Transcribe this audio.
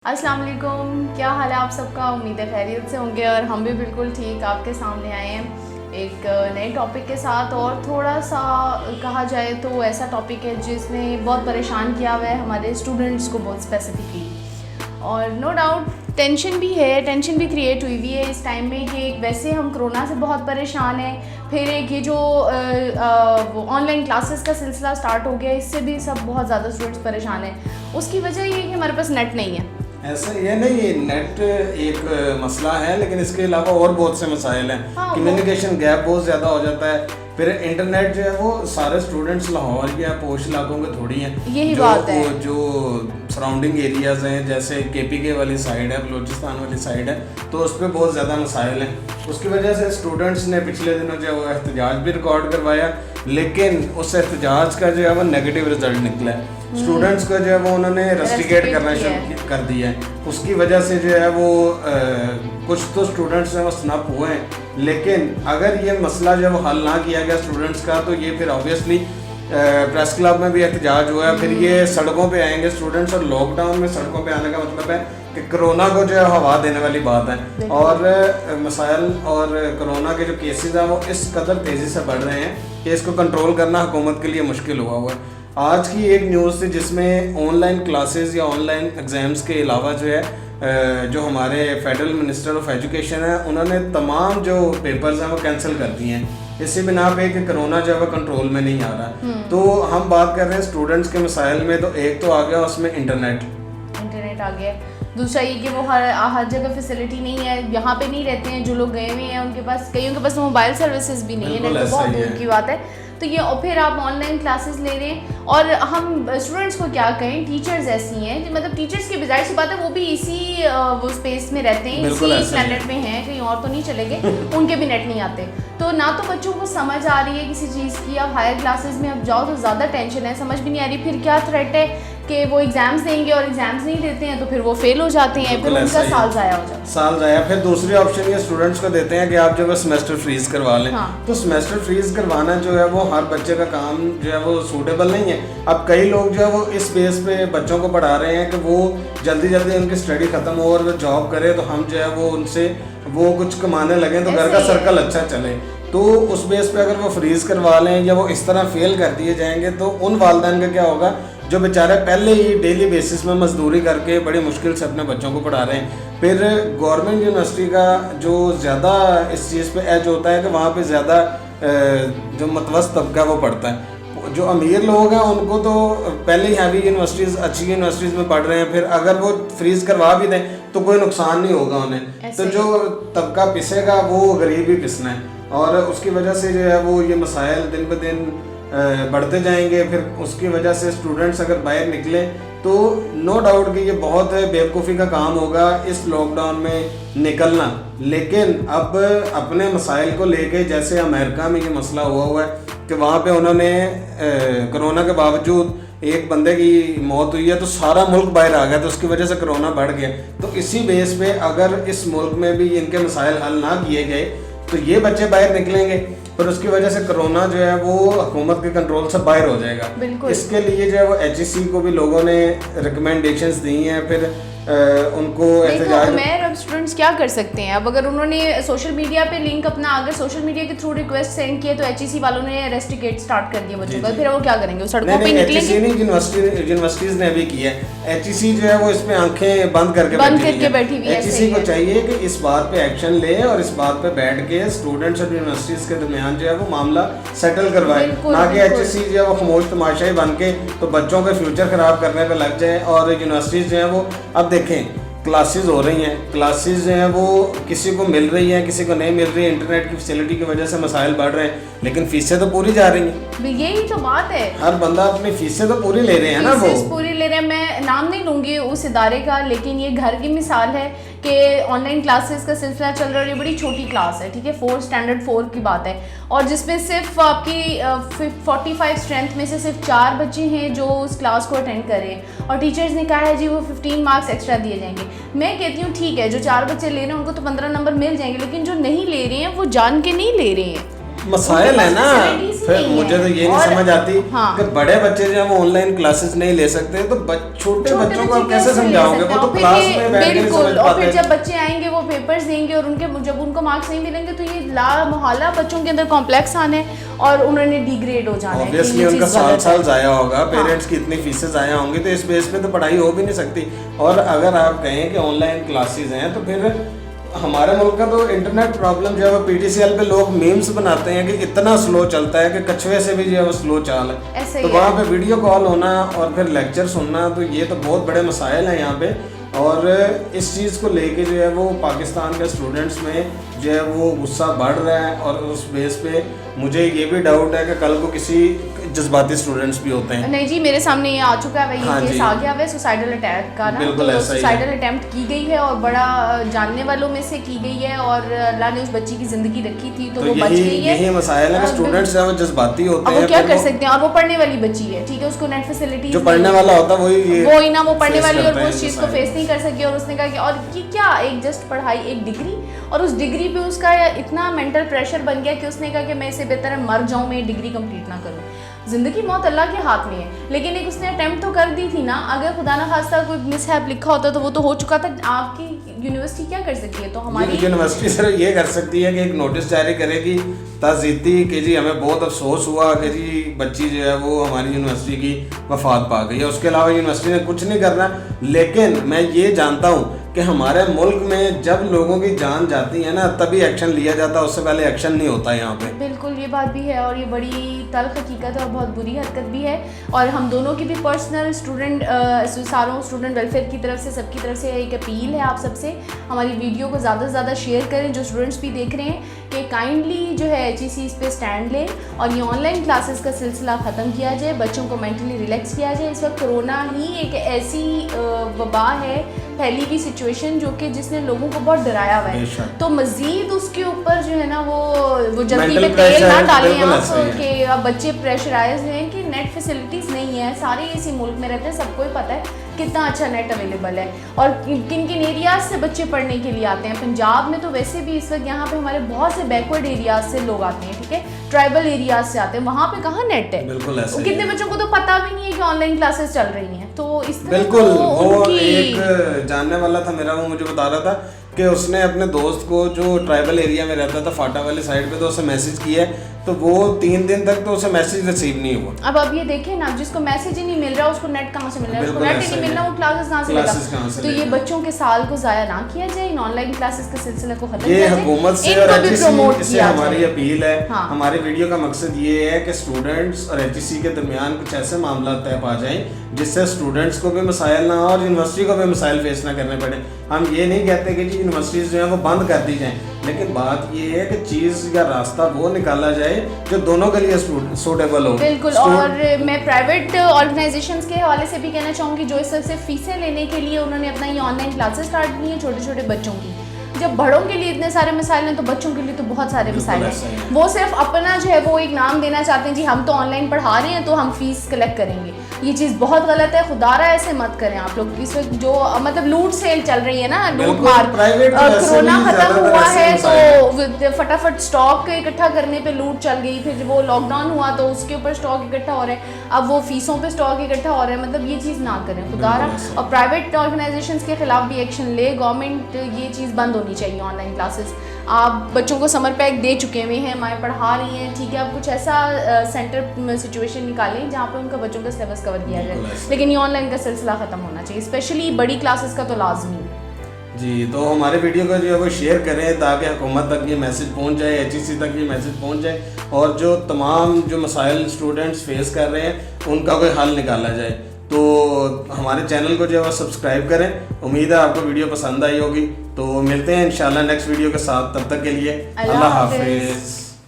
السلام علیکم، کیا حال ہے آپ سب کا؟ امید ہے خیریت سے ہوں گے اور ہم بھی بالکل ٹھیک آپ کے سامنے آئے ہیں ایک نئے ٹاپک کے ساتھ، اور تھوڑا سا کہا جائے تو ایسا ٹاپک ہے جس نے بہت پریشان کیا ہوا ہے ہمارے اسٹوڈنٹس کو بہت اسپیسیفکلی، اور نو ڈاؤٹ ٹینشن بھی ہے، ٹینشن بھی کریٹ ہوئی ہوئی ہے اس ٹائم میں کہ ویسے ہم کرونا سے بہت پریشان ہیں، پھر ایک یہ جو آن لائن کلاسز کا سلسلہ اسٹارٹ ہو گیا، اس سے بھی سب بہت زیادہ اسٹوڈنٹس پریشان ہیں۔ اس کی وجہ یہ ہے کہ ہمارے پاس نیٹ نہیں ہے۔ ایسا یہ نہیں، نیٹ ایک مسئلہ ہے، لیکن اس کے علاوہ اور بہت سے مسائل ہیں۔ کمیونیکیشن گیپ بہت زیادہ ہو جاتا ہے، پھر انٹرنیٹ جو ہے وہ سارے اسٹوڈنٹس لاہور یا پوش علاقوں کے تھوڑی ہیں، یہی بات ہے، جو سراؤنڈنگ ایریاز ہیں جیسے کے پی کے والی سائڈ ہے، بلوچستان والی سائڈ ہے، تو اس پہ بہت زیادہ مسائل ہیں۔ اس کی وجہ سے اسٹوڈنٹس نے پچھلے دنوں جو ہے وہ احتجاج بھی ریکارڈ کروایا، لیکن اس احتجاج کا جو ہے وہ نیگیٹو رزلٹ نکلا ہے۔ اسٹوڈنٹس کو جو ہے وہ انہوں نے رسٹیکیٹ کرنا شروع کر دیا ہے، اس کی وجہ سے جو ہے وہ کچھ تو اسٹوڈنٹس ہیں وہ سنپ ہوئے ہیں، لیکن اگر یہ مسئلہ جو ہے وہ حل نہ کیا گیا اسٹوڈنٹس کا، تو یہ پھر آبویسلی پریس کلب میں بھی احتجاج ہوا ہے، پھر یہ سڑکوں پہ آئیں گے اسٹوڈنٹس، اور لاک ڈاؤن میں سڑکوں پہ آنے کا مطلب ہے کہ کرونا کو جو ہے ہوا دینے والی بات ہے، اور مسائل اور کرونا کے جو کیسز ہیں وہ اس قدر تیزی سے بڑھ رہے ہیں کہ اس کو کنٹرول کرنا حکومت کے لیے مشکل ہوا ہے۔ آج کی ایک نیوز تھی جس میں آن لائن کلاسز یا آن لائن ایگزامس کے علاوہ جو ہے جو ہمارے فیڈرل منسٹر آف ایجوکیشن ہیں، انہوں نے تمام جو پیپرز ہیں وہ کینسل کر دیے ہیں، اسی بنا پہ کہ کرونا جو ہے وہ کنٹرول میں نہیں آ رہا۔ تو ہم بات کر رہے ہیں اسٹوڈنٹس کے مسائل میں، تو ایک تو آ گیا اس میں انٹرنیٹ آ گیا، دوسرا یہ کہ وہ ہر جگہ فیسلٹی نہیں ہے، یہاں پہ نہیں رہتے ہیں جو لوگ گئے ہوئے ہیں، ان کے پاس کئیوں کے پاس موبائل سروسز بھی نہیں ہے، بہت دور کی بات ہے۔ تو یہ اور پھر آپ آن لائن کلاسز لے رہے ہیں، اور ہم اسٹوڈنٹس کو کیا کہیں، ٹیچرز ایسی ہیں کہ مطلب ٹیچرز کی بظاہر سی بات ہے وہ بھی اسی وہ اسپیس میں رہتے ہیں، اسی پلانٹ میں ہیں، کہیں اور تو نہیں چلے گئے، ان کے بھی نیٹ نہیں آتے، تو نہ تو بچوں کو سمجھ آ رہی ہے کسی چیز کی۔ اب ہائر کلاسز میں اب جاؤ تو زیادہ ٹینشن ہے، سمجھ بھی نہیں آ رہی، پھر کیا تھریٹ ہے کہ وہ ایگزامس دیں گے اور ایگزامس نہیں دیتے ہیں تو پھر وہ فیل ہو جاتے ہیں، پھر ان کا سال ضائع ہو جاتا ہے۔ سال ضائع۔ پھر دوسری آپشن یہ اسٹوڈنٹس کو دیتے ہیں کہ آپ جو ہے سیمیسٹر فریز کروا لیں، تو سیمیسٹر فریز کروانا جو ہے وہ ہر بچے کا کام جو ہے وہ سوٹیبل نہیں ہے۔ اب کئی لوگ جو ہے وہ اس بیس پہ بچوں کو پڑھا رہے ہیں کہ وہ جلدی جلدی ان کی اسٹڈی ختم ہو اور وہ جاب کرے، تو ہم جو ہے وہ ان سے وہ کچھ کمانے لگیں تو گھر کا سرکل اچھا چلے۔ تو اس بیس پہ اگر وہ فریز کروا لیں یا وہ اس طرح فیل کر دیے جائیں گے، تو ان والدین کا کیا ہوگا جو بیچارے پہلے ہی ڈیلی بیسس میں مزدوری کر کے بڑی مشکل سے اپنے بچوں کو پڑھا رہے ہیں۔ پھر گورنمنٹ یونیورسٹی کا جو زیادہ اس چیز پہ ایج ہوتا ہے کہ وہاں پہ زیادہ جو متوسط طبقہ وہ پڑھتا ہے، جو امیر لوگ ہیں ان کو تو پہلے ہی ہیوی یونیورسٹیز، اچھی یونیورسٹیز میں پڑھ رہے ہیں، پھر اگر وہ فریز کروا بھی دیں تو کوئی نقصان نہیں ہوگا انہیں، تو جو طبقہ پسے گا وہ غریب ہی پسنا ہے، اور اس کی وجہ سے جو ہے وہ یہ مسائل دن بہ دن بڑھتے جائیں گے۔ پھر اس کی وجہ سے اسٹوڈنٹس اگر باہر نکلیں تو نو ڈاؤٹ کہ یہ بہت بیوقوفی کا کام ہوگا اس لاک ڈاؤن میں نکلنا، لیکن اب اپنے مسائل کو لے کے، جیسے امریکہ میں یہ مسئلہ ہوا ہے کہ وہاں پہ انہوں نے کرونا کے باوجود ایک بندے کی موت ہوئی ہے تو سارا ملک باہر آ گیا، تو اس کی وجہ سے کرونا بڑھ گیا۔ تو اسی بیس پہ اگر اس ملک میں بھی ان کے مسائل حل نہ کیے گئے تو یہ بچے باہر نکلیں گے، پھر اس کی وجہ سے کرونا جو ہے وہ حکومت کے کنٹرول سے باہر ہو جائے گا۔ اس کے لیے جو ہے وہ ایچ ای سی کو بھی لوگوں نے ریکمنڈیشنز دی ہیں، پھر ان کو احتجاج اب اسٹوڈنٹس کیا کر سکتے ہیں؟ اب اگر انہوں نے سوشل میڈیا پہ لنک اپنا اگر سوشل میڈیا کے تھرو ریکویسٹ سینڈ کیے تو ایچ ای سی والوں نے ریسٹریکیٹ اسٹارٹ کر دیا بچوں کا، پھر وہ کیا کریں گے؟ سڑکوں پہ نکلیں گے؟ یونیورسٹیز نے بھی کیا ہے، ایچ ای سی جو ہے وہ اس پہ آنکھیں بند کر کے بیٹھی ہوئی ہے۔ ایچ ای سی کو چاہیے کہ اس بات پہ ایکشن لے اور اس بات پہ بیٹھ کے اسٹوڈنٹس اور یونیورسٹیز کے درمیان جو ہے وہ معاملہ سیٹل کروائے، نہ کہ ایچ ای سی جو ہے وہ خاموش تماشائی بن کے تو بچوں کے فیوچر خراب کرنے پہ لگ جائے۔ اور یونیورسٹیز جو ہیں وہ اب دیکھیں کلاسز ہو رہی ہیں، کلاسز جو ہیں وہ کسی کو مل رہی ہیں کسی کو نہیں مل رہی ہے، انٹرنیٹ کی فیسلٹی کی وجہ سے مسائل بڑھ رہے ہیں، لیکن فیسیں تو پوری جا رہی ہیں۔ یہی تو بات ہے، ہر بندہ اپنی فیسیں تو پوری لے رہے ہیں نا، وہ پوری لے رہے ہیں۔ میں نام نہیں لوں گی اس ادارے کا، لیکن یہ گھر کی مثال ہے کہ آن لائن کلاسز کا سلسلہ چل رہا ہے، اور یہ بڑی چھوٹی کلاس ہے، ٹھیک ہے، 4 اسٹینڈرڈ 4 کی بات ہے، اور جس میں صرف آپ کی 45 اسٹرینتھ میں سے صرف 4 بچے ہیں جو اس کلاس کو اٹینڈ کر رہے ہیں، اور ٹیچرز نے کہا ہے جی وہ 15 مارکس ایکسٹرا دیے جائیں گے۔ میں کہتی ہوں ٹھیک ہے، جو 4 بچے لے رہے ہیں ان کو تو 15 نمبر مل جائیں گے، لیکن جو نہیں لے رہے ہیں وہ جان کے نہیں لے رہے ہیں، مسائل ہے نا، फिर मुझे तो ये नहीं समझ आती कि बड़े बच्चे जो है वो ऑनलाइन क्लासेस नहीं ले सकते, तो छोटे बच्चों को आप कैसे समझाओगे? वो तो क्लास में बैठ के समझ पाते हैं। और फिर जब बच्चे आएंगे वो पेपर्स देंगे और जब उनको मार्क्स नहीं मिलेंगे तो ये ला मोहल्ला बच्चों के अंदर कॉम्प्लेक्स आने और उन्होंने डिग्रेड हो जाना है। ऑब्वियसली उनका साल जाया होगा, पेरेंट्स की इतनी फीसें जाया होंगी, तो इस बेस पे तो पढ़ाई हो भी नहीं सकती। और अगर आप कहें कि ऑनलाइन क्लासेस हैं तो फिर हमारे मुल्क का तो इंटरनेट प्रॉब्लम जो है वो PTCL पे लोग मीम्स बनाते हैं कि इतना स्लो चलता है कि कछुए से भी जो है वो स्लो चाल है। तो वहाँ पे वीडियो कॉल होना और फिर लेक्चर सुनना, तो ये तो बहुत बड़े मसाइल हैं यहाँ पे। और इस चीज़ को लेके जो है वो पाकिस्तान के स्टूडेंट्स में जो है वो गुस्सा बढ़ रहा है, और उस बेस पे मुझे ये भी डाउट है कि कल को किसी जज्बाती स्टूडेंट्स भी होते हैं। नहीं जी, मेरे सामने ये आ चुका है, ये केस आ गया है सुसाइडल अटैक का ना, तो सुसाइडल अटेम्प्ट की गई है और बड़ा जानने वालों में से की गई है, और अल्लाह ने उस बच्ची की जिंदगी रखी थी तो वो बच गई है। यही मसाइल है, स्टूडेंट्स जो जज्बाती होते हैं, वो क्या कर सकते हैं। और वो पढ़ने वाली बच्ची है, ठीक है, उसको नेट फैसिलिटी जो पढ़ने वाला होता है वही ना, वो पढ़ने वाली और वो उस चीज़ को फेस नहीं कर सकी, और उसने कहा कि और ये क्या एक जस्ट पढ़ाई, एक डिग्री, और उस डिग्री पे उसका इतना मेंटल प्रेशर बन गया कि उसने कहा कि मैं इससे बेहतर है मर जाऊं, मैं डिग्री कंप्लीट ना करूं। जिंदगी मौत अल्लाह के हाथ में है, लेकिन एक उसने अटेम्प्ट तो कर दी थी ना। अगर खुदा ना खास्ता कोई मिसहैप लिखा होता तो वो तो हो चुका था। आपकी यूनिवर्सिटी क्या कर सकती है? तो हमारी यूनिवर्सिटी सिर्फ ये कर सकती है कि एक नोटिस जारी करेगी ताज़ीती कि जी हमें बहुत अफसोस हुआ कि जी बच्ची जो है वो हमारी यूनिवर्सिटी की वफात पा गई है। उसके अलावा यूनिवर्सिटी ने कुछ नहीं करना। लेकिन मैं ये जानता हूँ कि हमारे मुल्क में जब लोगों की जान जाती है ना तभी एक्शन लिया जाता है, उससे पहले एक्शन नहीं होता यहाँ पे। बिल्कुल ये बात भी है, और ये बड़ी तल्ख हकीकत है और बहुत बुरी हरकत भी है। और हम दोनों की भी पर्सनल सारों स्टूडेंट वेलफेयर की तरफ से, सबकी तरफ से एक अपील है आप सबसे, हमारी वीडियो को ज़्यादा से ज़्यादा शेयर करें। जो स्टूडेंट्स भी देख रहे हैं कि काइंडली जो है HEC इस पे स्टैंड लें और ये ऑनलाइन क्लासेस का सिलसिला ख़त्म किया जाए, बच्चों को मेंटली रिलैक्स किया जाए। इस वक्त कोरोना ही एक ऐसी वबा है, फैली हुई सिचुएशन जो कि जिसने लोगों को बहुत डराया हुआ है, तो मज़ीद उसके ऊपर जो है ना वो जल्दी में तेल ना डालें आप कि अब बच्चे प्रेशराइज हैं कि नेट फैसिलिटीज़ नहीं है। सारे इसी मुल्क में रहते हैं, सबको ही पता है कितना अच्छा नेट अवेलेबल है और किन किन एरियाज से बच्चे पढ़ने के लिए आते हैं। पंजाब में तो वैसे भी इस वक्त यहाँ पे हमारे बहुत से बैकवर्ड एरियाज से लोग आते हैं, ठीक है, ट्राइबल एरियाज से आते हैं, वहाँ पे कहाँ नेट है। बिल्कुल ऐसे कितने बच्चों को तो पता भी नहीं है कि ऑनलाइन क्लासेस चल रही हैं। तो इस तरह बिल्कुल वो एक जानने वाला था मेरा, वो मुझे बता रहा था कि उसने अपने दोस्त को जो ट्राइबल एरिया में रहता था फाटा वाली साइड पे, तो उसे मैसेज किया तो वो 3 दिन तक तो उसे मैसेज रिसीव नहीं हुआ। अब ये देखें ना, जिसको मैसेज ही नहीं मिल रहा उसको नेट कहाँ से मिल रहा है, उसको नेट ही नहीं मिल रहा, वो क्लासेस कहाँ से लेगा। तो ये बच्चों के साल को ज़ाया ना किया जाए, इन ऑनलाइन क्लासेस के सिलसिले को खत्म किया जाए। हुकूमत से और HEC से हमारी अपील है। हमारे वीडियो का मकसद ये है कि स्टूडेंट्स और HEC के दरमियान कुछ ऐसे मामला तय पा जाएं जिससे स्टूडेंट्स को भी मसाइल ना हो और यूनिवर्सिटी को भी मसाइल फेस ना करने पड़े। हम ये नहीं कहते कि जी यूनिवर्सिटीज़ जो है वो बंद कर दी जाएं, लेकिन बात ये है कि चीज़ या रास्ता वो निकाला जाए जो दोनों के लिए सूटेबल हो। बिल्कुल। और मैं प्राइवेट ऑर्गेनाइजेशंस के हवाले से भी कहना चाहूँगी जो इस सबसे फीसें लेने के लिए उन्होंने अपना ये ऑनलाइन क्लासेस स्टार्ट की हैं छोटे छोटे बच्चों की। जब बड़ों के लिए इतने सारे मसाइल हैं तो बच्चों के लिए तो बहुत सारे मसाइल हैं। वो सिर्फ अपना जो है वो एक नाम देना चाहते हैं, जी हम तो ऑनलाइन पढ़ा रहे हैं तो हम फीस कलेक्ट करेंगे। ये चीज़ बहुत गलत है, खुदारा ऐसे मत करें आप लोग। इस वक्त जो मतलब लूट सेल चल रही है ना, लूट मार, कोरोना खत्म हुआ है तो फटाफट स्टॉक इकट्ठा करने पे लूट चल गई, फिर वो लॉकडाउन हुआ तो उसके ऊपर स्टॉक इकट्ठा हो रहा है, अब वो फीसों पे स्टॉक इकट्ठा हो रहा है। मतलब ये चीज़ ना करें खुदारा। और प्राइवेट ऑर्गेनाइजेशंस के खिलाफ भी एक्शन ले गवर्नमेंट, ये चीज़ बंद होनी चाहिए। ऑनलाइन क्लासेस आप बच्चों को समर पैक दे चुके हुए हैं, माएँ पढ़ा रही हैं, ठीक है, आप कुछ ऐसा सेंटर सिचुएशन निकालें जहाँ पे उनका बच्चों का सिलेबस कवर किया जाए, लेकिन ये ऑनलाइन का सिलसिला ख़त्म होना चाहिए, स्पेशली बड़ी क्लासेस का तो लाजमी है। जी, तो हमारे वीडियो को जो है वो शेयर करें ताकि हुकूमत तक ये मैसेज पहुंच जाए, HEC तक ये मैसेज पहुंच जाए और जो तमाम जो मसाइल स्टूडेंट्स फेस कर रहे हैं उनका कोई हल निकाला जाए। तो हमारे चैनल को जो है वो सब्सक्राइब करें। उम्मीद है आपको वीडियो पसंद आई होगी। तो मिलते हैं इंशाल्लाह नेक्स्ट वीडियो के साथ, तब तक के लिए अल्लाह हाफिज़।